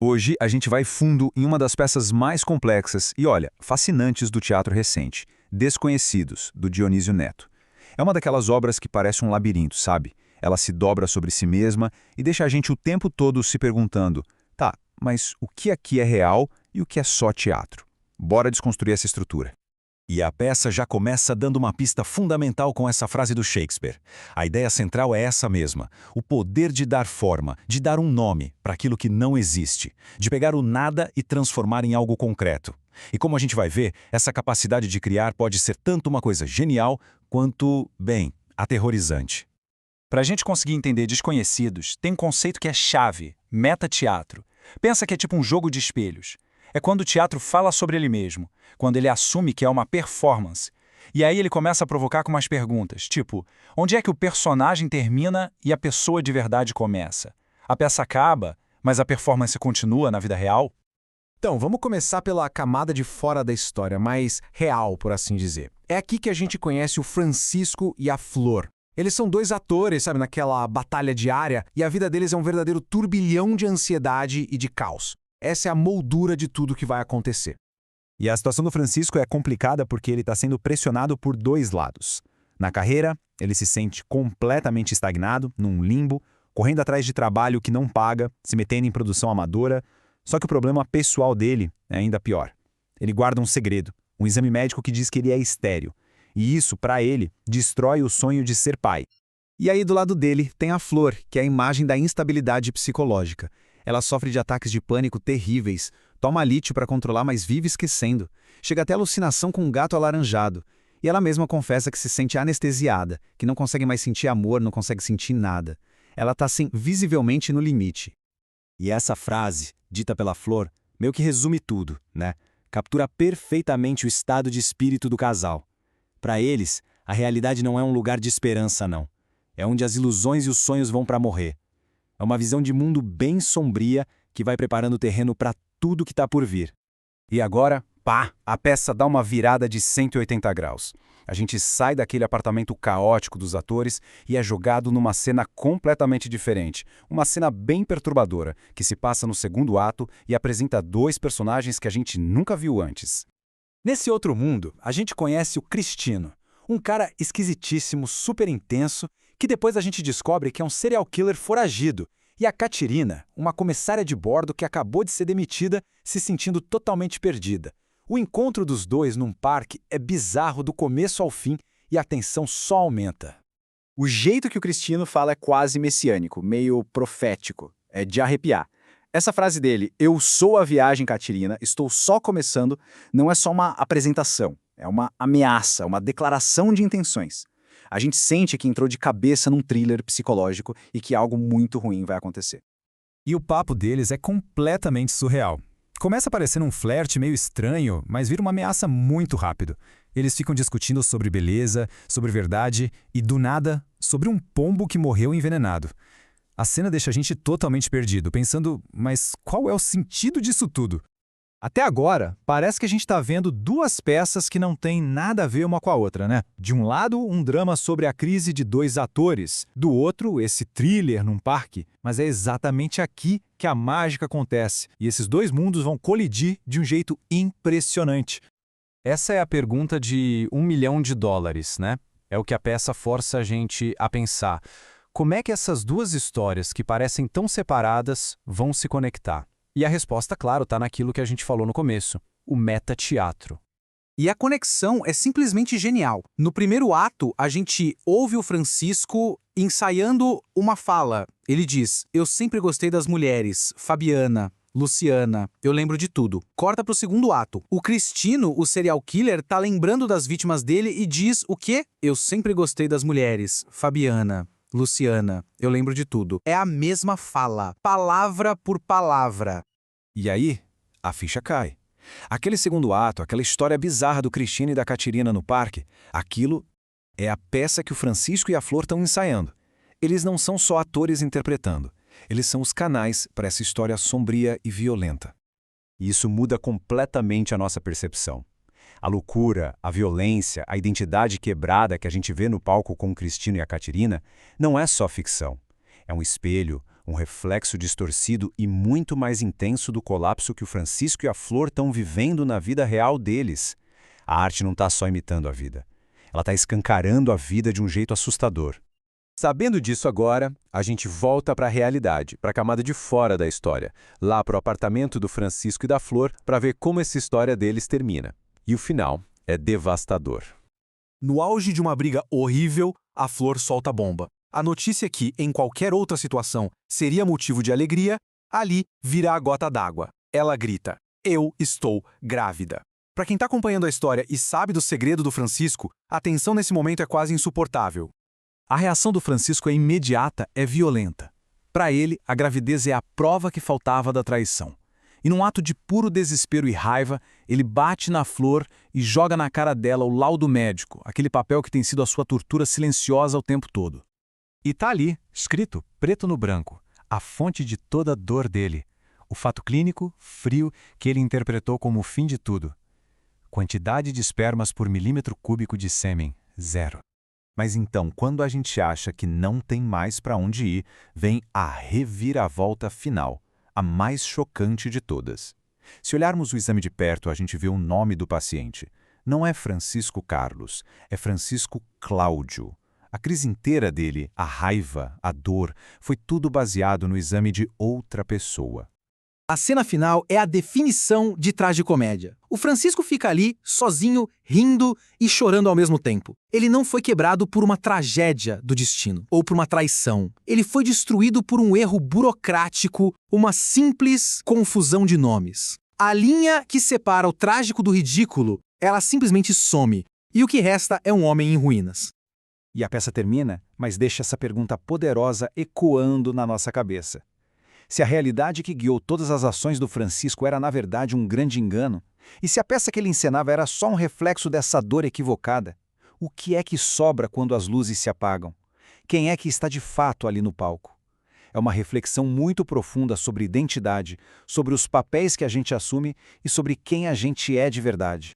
Hoje a gente vai fundo em uma das peças mais complexas e, olha, fascinantes do teatro recente, Desconhecidos, do Dionísio Neto. É uma daquelas obras que parece um labirinto, sabe? Ela se dobra sobre si mesma e deixa a gente o tempo todo se perguntando: tá, mas o que aqui é real e o que é só teatro? Bora desconstruir essa estrutura. E a peça já começa dando uma pista fundamental com essa frase do Shakespeare. A ideia central é essa mesma: o poder de dar forma, de dar um nome para aquilo que não existe, de pegar o nada e transformar em algo concreto. E como a gente vai ver, essa capacidade de criar pode ser tanto uma coisa genial quanto, bem, aterrorizante. Para a gente conseguir entender Desconhecidos, tem um conceito que é chave: metateatro. Pensa que é tipo um jogo de espelhos. É quando o teatro fala sobre ele mesmo, quando ele assume que é uma performance. E aí ele começa a provocar com umas perguntas, tipo, onde é que o personagem termina e a pessoa de verdade começa? A peça acaba, mas a performance continua na vida real? Então, vamos começar pela camada de fora da história, mais real, por assim dizer. É aqui que a gente conhece o Francisco e a Flor. Eles são dois atores, sabe, naquela batalha diária, e a vida deles é um verdadeiro turbilhão de ansiedade e de caos. Essa é a moldura de tudo que vai acontecer. E a situação do Francisco é complicada porque ele está sendo pressionado por dois lados. Na carreira, ele se sente completamente estagnado, num limbo, correndo atrás de trabalho que não paga, se metendo em produção amadora. Só que o problema pessoal dele é ainda pior. Ele guarda um segredo, um exame médico que diz que ele é estéril. E isso, para ele, destrói o sonho de ser pai. E aí, do lado dele, tem a Flor, que é a imagem da instabilidade psicológica. Ela sofre de ataques de pânico terríveis, toma lítio para controlar, mas vive esquecendo. Chega até alucinação com um gato alaranjado. E ela mesma confessa que se sente anestesiada, que não consegue mais sentir amor, não consegue sentir nada. Ela está assim, visivelmente no limite. E essa frase, dita pela Flor, meio que resume tudo, né? Captura perfeitamente o estado de espírito do casal. Para eles, a realidade não é um lugar de esperança, não. É onde as ilusões e os sonhos vão para morrer. É uma visão de mundo bem sombria que vai preparando o terreno para tudo que está por vir. E agora, pá, a peça dá uma virada de 180 graus. A gente sai daquele apartamento caótico dos atores e é jogado numa cena completamente diferente. Uma cena bem perturbadora, que se passa no segundo ato e apresenta dois personagens que a gente nunca viu antes. Nesse outro mundo, a gente conhece o Cristino, um cara esquisitíssimo, super intenso, que depois a gente descobre que é um serial killer foragido, e a Catirina, uma comissária de bordo que acabou de ser demitida, se sentindo totalmente perdida. O encontro dos dois num parque é bizarro do começo ao fim e a tensão só aumenta. O jeito que o Cristino fala é quase messiânico, meio profético, é de arrepiar. Essa frase dele, "Eu sou a viagem, Catirina, estou só começando", não é só uma apresentação, é uma ameaça, uma declaração de intenções. A gente sente que entrou de cabeça num thriller psicológico e que algo muito ruim vai acontecer. E o papo deles é completamente surreal. Começa parecendo um flerte meio estranho, mas vira uma ameaça muito rápido. Eles ficam discutindo sobre beleza, sobre verdade e, do nada, sobre um pombo que morreu envenenado. A cena deixa a gente totalmente perdido, pensando, mas qual é o sentido disso tudo? Até agora, parece que a gente está vendo duas peças que não têm nada a ver uma com a outra, né? De um lado, um drama sobre a crise de dois atores, do outro, esse thriller num parque. Mas é exatamente aqui que a mágica acontece, e esses dois mundos vão colidir de um jeito impressionante. Essa é a pergunta de $1 milhão, né? É o que a peça força a gente a pensar. Como é que essas duas histórias que parecem tão separadas vão se conectar? E a resposta, claro, está naquilo que a gente falou no começo, o metateatro. E a conexão é simplesmente genial. No primeiro ato, a gente ouve o Francisco ensaiando uma fala. Ele diz, "Eu sempre gostei das mulheres, Fabiana, Luciana, eu lembro de tudo." Corta pro segundo ato. O Cristino, o serial killer, tá lembrando das vítimas dele e diz o quê? "Eu sempre gostei das mulheres, Fabiana, Luciana, eu lembro de tudo." É a mesma fala, palavra por palavra. E aí, a ficha cai. Aquele segundo ato, aquela história bizarra do Cristino e da Catirina no parque, aquilo é a peça que o Francisco e a Flor estão ensaiando. Eles não são só atores interpretando, eles são os canais para essa história sombria e violenta. E isso muda completamente a nossa percepção. A loucura, a violência, a identidade quebrada que a gente vê no palco com o Cristino e a Catirina não é só ficção. É um espelho, Um reflexo distorcido e muito mais intenso do colapso que o Francisco e a Flor estão vivendo na vida real deles. A arte não está só imitando a vida. Ela está escancarando a vida de um jeito assustador. Sabendo disso agora, a gente volta para a realidade, para a camada de fora da história, lá para o apartamento do Francisco e da Flor, para ver como essa história deles termina. E o final é devastador. No auge de uma briga horrível, a Flor solta a bomba. A notícia que, em qualquer outra situação, seria motivo de alegria, ali vira a gota d'água. Ela grita: "Eu estou grávida." Para quem está acompanhando a história e sabe do segredo do Francisco, a tensão nesse momento é quase insuportável. A reação do Francisco é imediata, é violenta. Para ele, a gravidez é a prova que faltava da traição. E num ato de puro desespero e raiva, ele bate na Flor e joga na cara dela o laudo médico, aquele papel que tem sido a sua tortura silenciosa o tempo todo. E tá ali, escrito, preto no branco, a fonte de toda a dor dele. O fato clínico, frio, que ele interpretou como o fim de tudo. Quantidade de espermas por milímetro cúbico de sêmen, 0. Mas então, quando a gente acha que não tem mais para onde ir, vem a reviravolta final, a mais chocante de todas. Se olharmos o exame de perto, a gente vê o nome do paciente. Não é Francisco Carlos, é Francisco Cláudio. A crise inteira dele, a raiva, a dor, foi tudo baseado no exame de outra pessoa. A cena final é a definição de tragicomédia. O Francisco fica ali, sozinho, rindo e chorando ao mesmo tempo. Ele não foi quebrado por uma tragédia do destino ou por uma traição. Ele foi destruído por um erro burocrático, uma simples confusão de nomes. A linha que separa o trágico do ridículo, ela simplesmente some, e o que resta é um homem em ruínas. E a peça termina, mas deixa essa pergunta poderosa ecoando na nossa cabeça. Se a realidade que guiou todas as ações do Francisco era, na verdade, um grande engano, e se a peça que ele encenava era só um reflexo dessa dor equivocada, o que é que sobra quando as luzes se apagam? Quem é que está de fato ali no palco? É uma reflexão muito profunda sobre identidade, sobre os papéis que a gente assume e sobre quem a gente é de verdade.